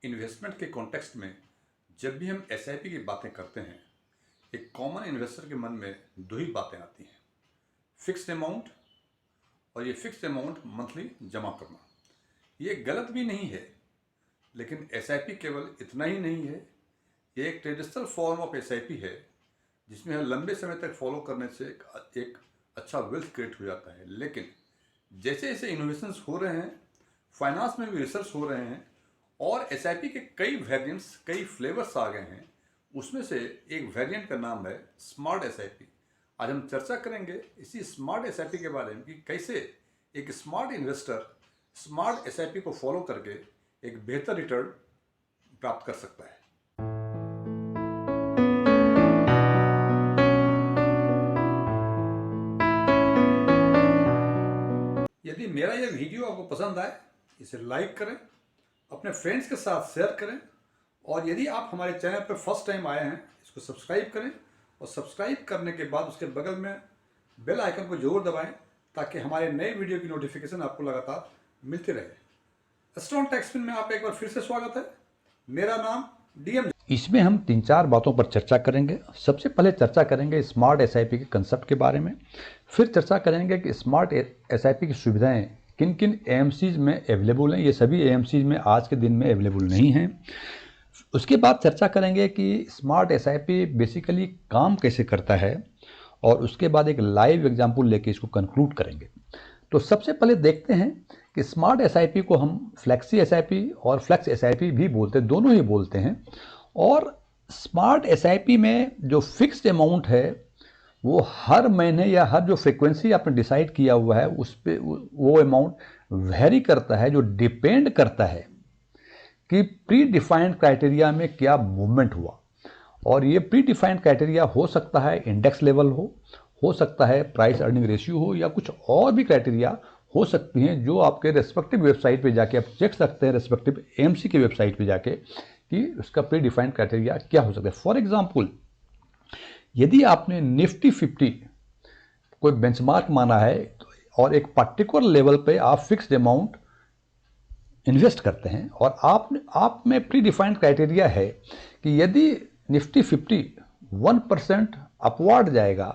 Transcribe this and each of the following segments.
Investment के context में जब भी हम एसआईपी की बातें करते हैं, एक कॉमन इन्वेस्टर के मन में दो ही बातें आती हैं, फिक्स्ड अमाउंट और ये फिक्स्ड अमाउंट मंथली जमा करना। ये गलत भी नहीं है, लेकिन एसआईपी केवल इतना ही नहीं है। ये एक ट्रेडिशनल फॉर्म ऑफ एसआईपी है जिसमें हर लंबे समय तक फॉलो करने से एक अच्छा वेल्थ क्रिएट हो जाता है। लेकिन जैसे जैसे इनोवेशंस हो रहे हैं, फाइनेंस में भी रिसर्च हो रहे हैं और एसआईपी के कई वेरिएंट्स, कई फ्लेवर्स आ गए हैं। उसमें से एक वेरिएंट का नाम है स्मार्ट एसआईपी। आज हम चर्चा करेंगे इसी स्मार्ट एसआईपी के बारे में कि कैसे एक स्मार्ट इन्वेस्टर स्मार्ट एसआईपी को फॉलो करके एक बेहतर रिटर्न प्राप्त कर सकता है। यदि मेरा यह वीडियो आपको पसंद आए, इसे लाइक करें, अपने फ्रेंड्स के साथ शेयर करें और यदि आप हमारे चैनल पर फर्स्ट टाइम आए हैं, इसको सब्सक्राइब करें और सब्सक्राइब करने के बाद उसके बगल में बेल आइकन को जरूर दबाएं ताकि हमारे नए वीडियो की नोटिफिकेशन आपको लगातार मिलती रहे। स्ट्रॉन्ग टैक्समैन में आप एक बार फिर से स्वागत है। मेरा नाम डीएम। इसमें हम 3-4 बातों पर चर्चा करेंगे। सबसे पहले चर्चा करेंगे स्मार्ट एसआईपी के कंसेप्ट के बारे में, फिर चर्चा करेंगे कि स्मार्ट एसआईपी की सुविधाएं किन किन एएमसीज में अवेलेबल हैं। ये सभी एएमसीज में आज के दिन में अवेलेबल नहीं हैं। उसके बाद चर्चा करेंगे कि स्मार्ट एसआईपी बेसिकली काम कैसे करता है और उसके बाद एक लाइव एग्जाम्पल लेके इसको कंक्लूड करेंगे। तो सबसे पहले देखते हैं कि स्मार्ट एसआईपी को हम फ्लेक्सी एसआईपी और फ्लेक्स एसआईपी भी बोलते हैं, दोनों ही बोलते हैं। और स्मार्ट एसआईपी में जो फिक्स्ड अमाउंट है वो हर महीने या हर जो फ्रीक्वेंसी आपने डिसाइड किया हुआ है उस पे वो अमाउंट वेरी करता है, जो डिपेंड करता है कि प्री डिफाइंड क्राइटेरिया में क्या मूवमेंट हुआ। और ये प्री डिफाइंड क्राइटेरिया हो सकता है इंडेक्स लेवल हो सकता है प्राइस अर्निंग रेशियो हो, या कुछ और भी क्राइटेरिया हो सकती हैं जो आपके रेस्पेक्टिव वेबसाइट पे जाके आप चेक सकते हैं, रेस्पेक्टिव एएमसी की वेबसाइट पे जाके, कि उसका प्री डिफाइंड क्राइटेरिया क्या हो सकता है। फॉर एग्जांपल, यदि आपने निफ्टी 50 कोई बेंचमार्क माना है और एक पर्टिकुलर लेवल पे आप फिक्स्ड अमाउंट इन्वेस्ट करते हैं और आप में प्री डिफाइंड क्राइटेरिया है कि यदि निफ्टी 50 1% अपवार्ड जाएगा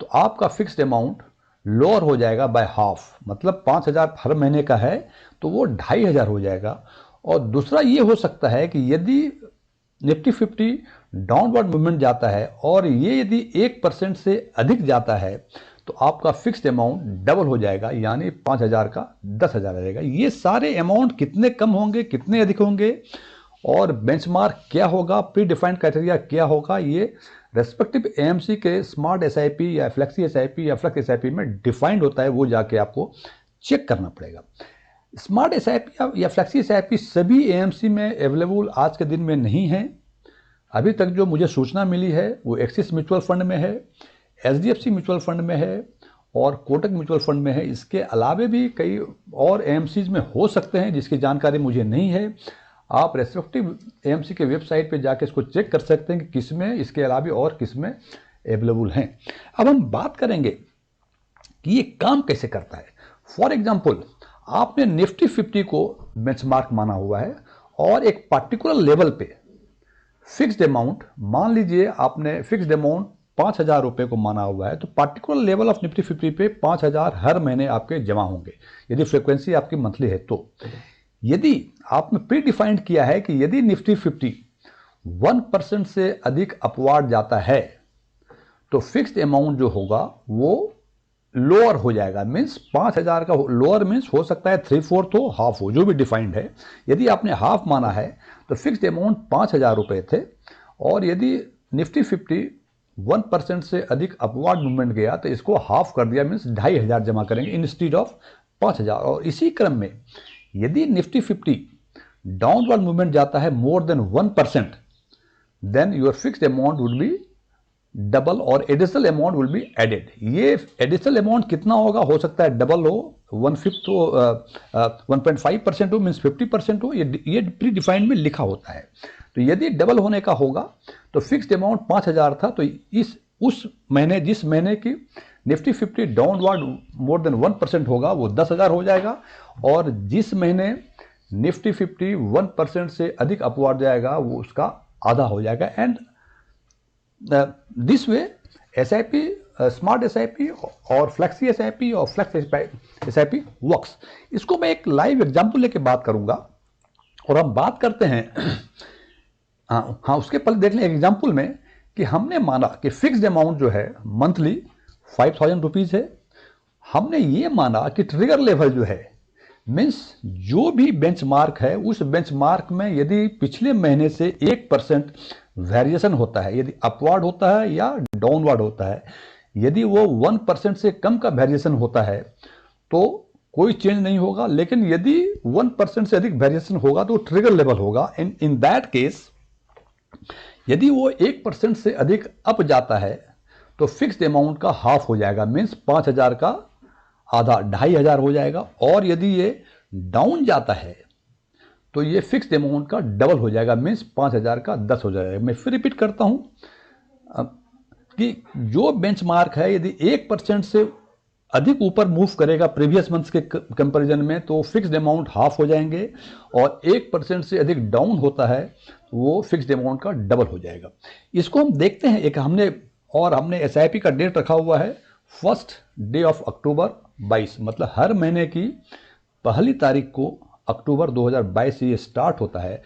तो आपका फिक्स्ड अमाउंट लोअर हो जाएगा बाय हाफ, मतलब 5,000 हर महीने का है तो वो 2,500 हो जाएगा। और दूसरा ये हो सकता है कि यदि निफ्टी 50 डाउनवर्ड मूवमेंट जाता है और ये यदि 1% से अधिक जाता है तो आपका फिक्स्ड अमाउंट डबल हो जाएगा, यानी 5,000 का 10,000 आ जाएगा। ये सारे अमाउंट कितने कम होंगे, कितने अधिक होंगे और बेंचमार्क क्या होगा, प्री डिफाइंड क्राइटेरिया क्या होगा, ये रेस्पेक्टिव एएमसी के स्मार्ट एसआईपी या फ्लेक्सी एसआईपी या फ्लेक्स एसआईपी में डिफाइंड होता है। वो जाके आपको चेक करना पड़ेगा। स्मार्ट एसआईपी या फ्लेक्सी एसआईपी सभी एएमसी में अवेलेबल आज के दिन में नहीं है। अभी तक जो मुझे सूचना मिली है वो एक्सिस म्यूचुअल फंड में है, एचडीएफसी म्यूचुअल फंड में है और कोटक म्यूचुअल फंड में है। इसके अलावे भी कई और एएमसीज में हो सकते हैं जिसकी जानकारी मुझे नहीं है। आप रेस्पेक्टिव एएमसी के वेबसाइट पे जाके इसको चेक कर सकते हैं कि किस में इसके अलावे और किस में अवेलेबल हैं। अब हम बात करेंगे कि ये काम कैसे करता है। फॉर एग्जाम्पल, आपने निफ्टी 50 को बेंचमार्क माना हुआ है और एक पर्टिकुलर लेवल पे फिक्स्ड अमाउंट, मान लीजिए आपने फिक्स्ड अमाउंट 5,000 रुपये को माना हुआ है, तो पर्टिकुलर लेवल ऑफ निफ्टी 50 पे 5,000 हर महीने आपके जमा होंगे यदि फ्रीक्वेंसी आपकी मंथली है। तो यदि आपने प्री डिफाइंड किया है कि यदि निफ्टी 50 1% से अधिक अपवार्ड जाता है तो फिक्स्ड अमाउंट जो होगा वो लोअर हो जाएगा। मीन्स 5,000 का लोअर मीन्स हो सकता है 3/4 हो, हाफ हो, जो भी डिफाइंड है। यदि आपने हाफ माना है तो फिक्स्ड अमाउंट 5,000 रुपये थे और यदि निफ्टी 50 1% से अधिक अपवार्ड मूवमेंट गया तो इसको हाफ कर दिया, मीन्स 2,500 जमा करेंगे इंस्टीड ऑफ 5,000। और इसी क्रम में यदि निफ्टी 50 डाउनवर्ड मूवमेंट जाता है more than 1%, then your fixed amount would be double और additional amount will be added. ये एडिशनल अमाउंट कितना होगा, हो सकता है डबल हो, 1/5 हो, 1.5% हो, मीन्स 50% हो। ये प्री डिफाइंड में लिखा होता है। तो यदि डबल होने का होगा तो फिक्स्ड अमाउंट 5,000 था, तो उस महीने जिस महीने की निफ्टी 50 डाउनवर्ड मोर देन 1% होगा वो 10,000 हो जाएगा। और जिस महीने निफ्टी 50 1% से अधिक अपवार्ड जाएगा वो उसका आधा हो जाएगा। And this way SIP, smart SIP और फ्लेक्सी SIP और फ्लेक्स SIP वर्क्स। इसको मैं एक लाइव एग्जांपल लेके बात करूंगा और हम बात करते हैं हाँ उसके पहले देख लें एग्जाम्पल में कि हमने माना कि फिक्स्ड अमाउंट जो है मंथली 5,000 रुपीज़ है। हमने ये माना कि ट्रिगर लेवल जो है मीन्स जो भी बेंचमार्क है उस बेंचमार्क में यदि पिछले महीने से 1% वेरिएशन होता है, यदि अपवार्ड होता है या डाउनवर्ड होता है, यदि वो 1% से कम का वेरिएशन होता है तो कोई चेंज नहीं होगा, लेकिन यदि 1% से अधिक वेरिएशन होगा तो ट्रिगर लेवल होगा। इन दैट केस यदि वो 1% से अधिक अप जाता है तो फिक्स्ड अमाउंट का हाफ हो जाएगा, मीन्स 5,000 का आधा 2,500 हो जाएगा। और यदि ये डाउन जाता है तो ये फिक्स्ड अमाउंट का डबल हो जाएगा, मीन्स 5,000 का 10 हो जाएगा। मैं फिर रिपीट करता हूं कि जो बेंचमार्क है यदि 1% से अधिक ऊपर मूव करेगा प्रीवियस मंथ्स के कंपैरिजन में तो फिक्स्ड अमाउंट हाफ हो जाएंगे, और 1% से अधिक डाउन होता है वो फिक्स्ड अमाउंट का डबल हो जाएगा। इसको हम देखते हैं। एक हमने SIP का डेट रखा हुआ है 1 डे ऑफ अक्टूबर 22, मतलब हर महीने की पहली तारीख को अक्टूबर 2022 से ये स्टार्ट होता है।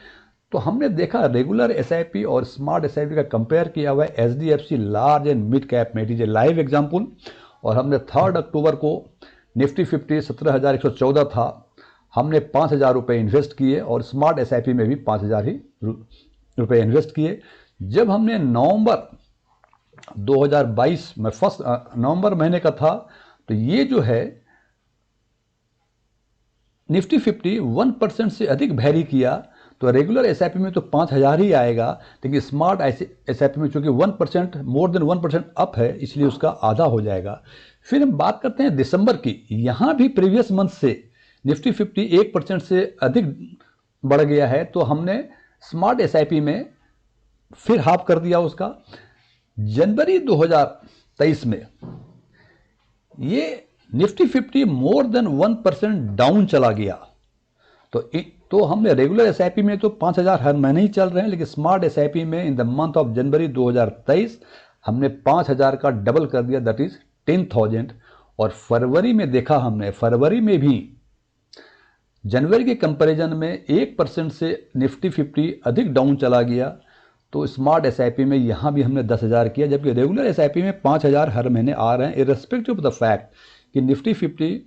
तो हमने देखा रेगुलर SIP और स्मार्ट SIP का कंपेयर किया हुआ है HDFC large and mid cap में। It is a live example. और हमने 3 अक्टूबर को निफ्टी 50 17,114 था, हमने 5,000 रुपये इन्वेस्ट किए और स्मार्ट SIP में भी 5,000 ही रुपये इन्वेस्ट किए। जब हमने नवंबर 2022 में 1 नवंबर महीने का था तो ये जो है निफ्टी 50 1% से अधिक वैरी किया तो रेगुलर SIP में तो 5,000 ही आएगा, लेकिन स्मार्ट SIP में चूंकि 1% मोर देन 1% अप है इसलिए उसका आधा हो जाएगा। फिर हम बात करते हैं दिसंबर की। यहां भी प्रीवियस मंथ से निफ्टी 50 1% से अधिक बढ़ गया है तो हमने स्मार्ट SIP में फिर हाफ कर दिया उसका। जनवरी 2023 में ये निफ्टी 50 मोर देन 1% डाउन चला गया तो हमने रेगुलर SIP में तो 5,000 हर महीने ही चल रहे हैं, लेकिन स्मार्ट SIP में in the month of January 2023 हमने 5,000 का डबल कर दिया, दैट इज 10,000। और फरवरी में देखा हमने, फरवरी में भी जनवरी के कंपैरिजन में 1% से निफ्टी 50 अधिक डाउन चला गया तो स्मार्ट SIP में यहाँ भी हमने 10,000 किया, जबकि रेगुलर SIP में 5,000 हर महीने आ रहे हैं इर्रेस्पेक्टिव ऑफ द फैक्ट कि निफ्टी 50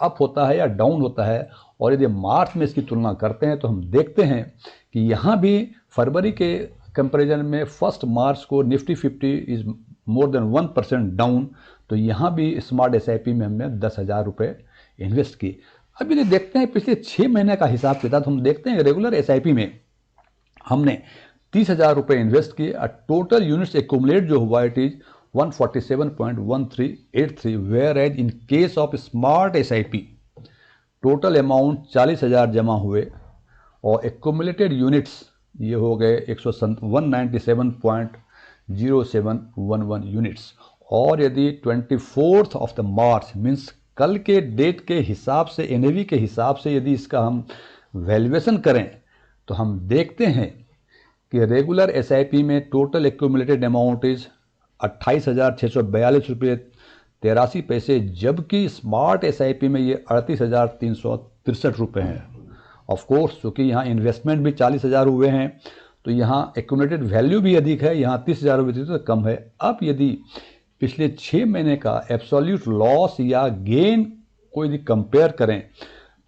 अप होता है या डाउन होता है। और यदि मार्च में इसकी तुलना करते हैं तो हम देखते हैं कि यहाँ भी फरवरी के कंपैरिजन में 1 मार्च को Nifty 50 is more than 1% down, तो यहाँ भी स्मार्ट SIP में हमने 10,000 रुपये इन्वेस्ट किए। अब यदि देखते हैं पिछले 6 महीने का हिसाब किताब, हम देखते हैं रेगुलर SIP में हमने 30,000 रुपये इन्वेस्ट किए। टोटल यूनिट्स एक्यूमुलेट जो हुआ it is 147.1383, whereas in case of smart SIP total amount 40,000 जमा हुए और एक्यूमुलेटेड यूनिट्स ये हो गए 197.0711 यूनिट्स। और यदि 24 ऑफ द मार्च मीन्स कल के डेट के हिसाब से NAV के हिसाब से यदि इसका हम वैल्यूएशन करें तो हम देखते हैं कि रेगुलर SIP में टोटल एक्यूमुलेटेड अमाउंट इज 28,642 रुपये 83 पैसे, जबकि स्मार्ट SIP में ये 38,363 रुपये हैं। ऑफ कोर्स क्योंकि यहाँ इन्वेस्टमेंट भी 40,000 हुए हैं तो यहाँ एक्यूमुलेटेड वैल्यू भी अधिक है, यहाँ 30,000 रुपये तो कम है। अब यदि पिछले 6 महीने का एब्सोल्यूट लॉस या गेन को यदि कंपेयर करें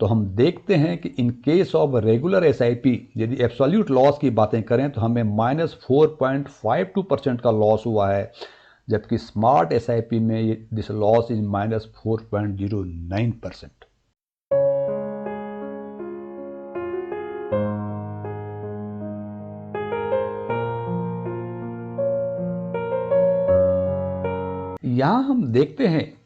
तो हम देखते हैं कि इन केस ऑफ रेगुलर SIP यदि एब्सोल्यूट लॉस की बातें करें तो हमें -4.52% का लॉस हुआ है, जबकि स्मार्ट SIP में दिस लॉस इज -4.09%। यहाँ हम देखते हैं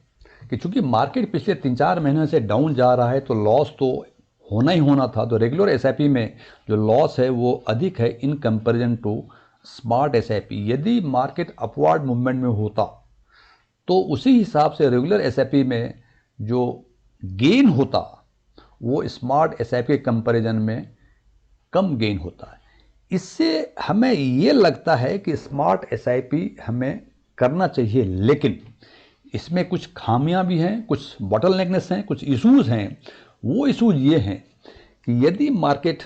कि चूंकि मार्केट पिछले 3-4 महीने से डाउन जा रहा है तो लॉस तो होना ही होना था। तो रेगुलर SIP में जो लॉस है वो अधिक है in comparison to smart SIP। यदि मार्केट अपवर्ड मूवमेंट में होता तो उसी हिसाब से रेगुलर SIP में जो गेन होता वो स्मार्ट एसआईपी के कंपैरिजन में कम गेन होता है। इससे हमें ये लगता है कि स्मार्ट एसआईपी हमें करना चाहिए, लेकिन इसमें कुछ खामियां भी हैं, कुछ बॉटलनेकनेस हैं, कुछ इश्यूज हैं। वो इश्यूज ये हैं कि यदि मार्केट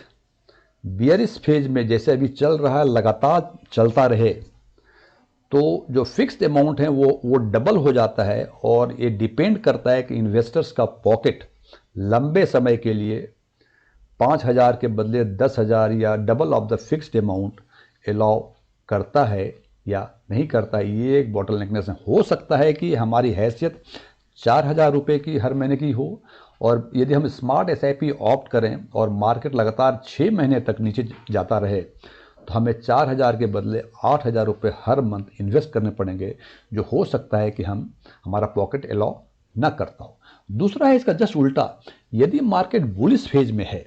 बियरिश फेज में जैसे अभी चल रहा है लगातार चलता रहे तो जो फिक्स्ड अमाउंट है वो डबल हो जाता है, और ये डिपेंड करता है कि इन्वेस्टर्स का पॉकेट लंबे समय के लिए 5,000 के बदले 10,000 या double of the fixed amount allow करता है या नहीं करता है। ये एक बॉटलनेकनेस है। हो सकता है कि हमारी हैसियत 4,000 रुपये की हर महीने की हो, और यदि हम स्मार्ट एसआईपी ऑप्ट करें और मार्केट लगातार 6 महीने तक नीचे जाता रहे तो हमें 4,000 के बदले 8,000 रुपये हर मंथ इन्वेस्ट करने पड़ेंगे, जो हो सकता है कि हमारा पॉकेट अलाउ ना करता हो। दूसरा है इसका जस्ट उल्टा, यदि मार्केट बुलिश फेज में है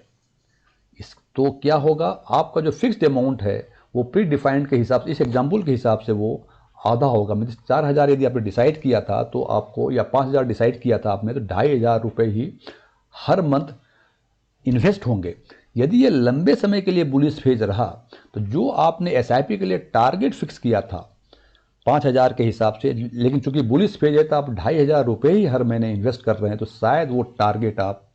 तो क्या होगा, आपका जो फिक्स्ड अमाउंट है वो प्री डिफाइंड के हिसाब से, इस एग्जाम्पल के हिसाब से वो आधा होगा। मतलब 4,000 यदि आपने डिसाइड किया था तो आपको, या 5,000 डिसाइड किया था आपने, तो 2,500 रुपये ही हर मंथ इन्वेस्ट होंगे। यदि ये लंबे समय के लिए बुलिश फेज रहा तो जो आपने एसआईपी के लिए टारगेट फिक्स किया था 5,000 के हिसाब से, लेकिन चूंकि बुलिश फेज है तो आप 2,500 रुपये ही हर महीने इन्वेस्ट कर रहे हैं, तो शायद वो टारगेट आप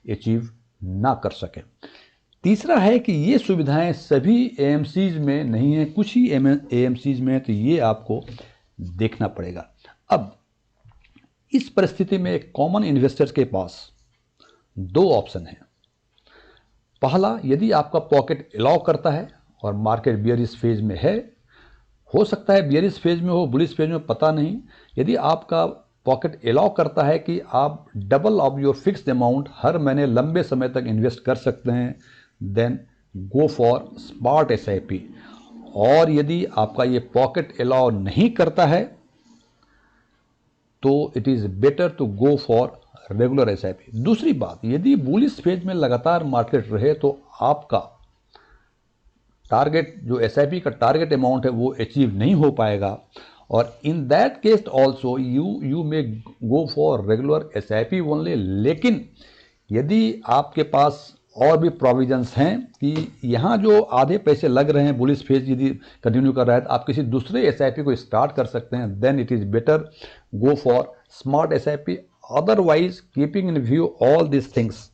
अचीव ना कर सकें। तीसरा है कि ये सुविधाएं सभी एएमसीज में नहीं है, कुछ ही एएमसीज में है, तो ये आपको देखना पड़ेगा। अब इस परिस्थिति में एक कॉमन इन्वेस्टर के पास 2 ऑप्शन हैं। पहला, यदि आपका पॉकेट अलाउ करता है और मार्केट बियरिश फेज में है, हो सकता है बियरिश फेज में हो, बुलिश फेज में, पता नहीं। यदि आपका पॉकेट अलाउ करता है कि आप double of your fixed amount हर महीने लंबे समय तक इन्वेस्ट कर सकते हैं, then go for smart SIP. और यदि आपका ये पॉकेट अलाउ नहीं करता है तो it is better to go for regular SIP. दूसरी बात, यदि बुलिश फेज में लगातार मार्केट रहे तो आपका टारगेट, जो एसआईपी का टारगेट अमाउंट है, वो अचीव नहीं हो पाएगा, और in that case also you may go for regular SIP only. लेकिन यदि आपके पास और भी प्रोविजंस हैं कि यहाँ जो आधे पैसे लग रहे हैं, बुलिश फेज यदि कंटिन्यू कर रहा है, तो आप किसी दूसरे एसआईपी को स्टार्ट कर सकते हैं, then it is better go for smart SIP. Otherwise, keeping in view all this things,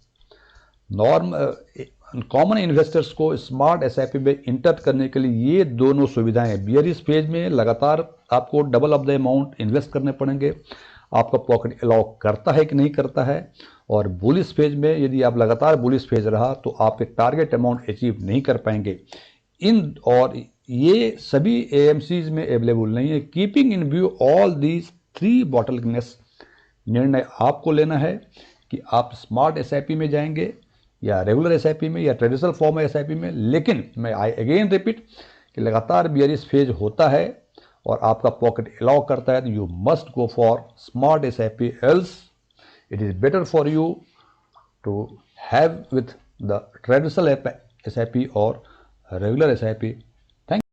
common investors को स्मार्ट एसआईपी में इंटर करने के लिए ये दोनों सुविधाएं, बियरिश फेज में लगातार आपको double of the amount invest करने पड़ेंगे, आपका पॉकेट अलाउ करता है कि नहीं करता है, और बुलिश फेज में यदि आप लगातार बुलिश फेज रहा तो आपके टारगेट अमाउंट अचीव नहीं कर पाएंगे। और ये सभी एएमसीज में अवेलेबल नहीं है। Keeping in view all these 3 bottlenecks, निर्णय आपको लेना है कि आप स्मार्ट एसआईपी में जाएंगे या रेगुलर एसआईपी में या ट्रेडिशनल फॉर्म एसआईपी में। लेकिन मैं अगेन रिपीट कि लगातार बियरिश फेज होता है और आपका पॉकेट अलाउ करता है तो you must go for smart SIP, else it is better for you to have with the traditional SIP or regular SIP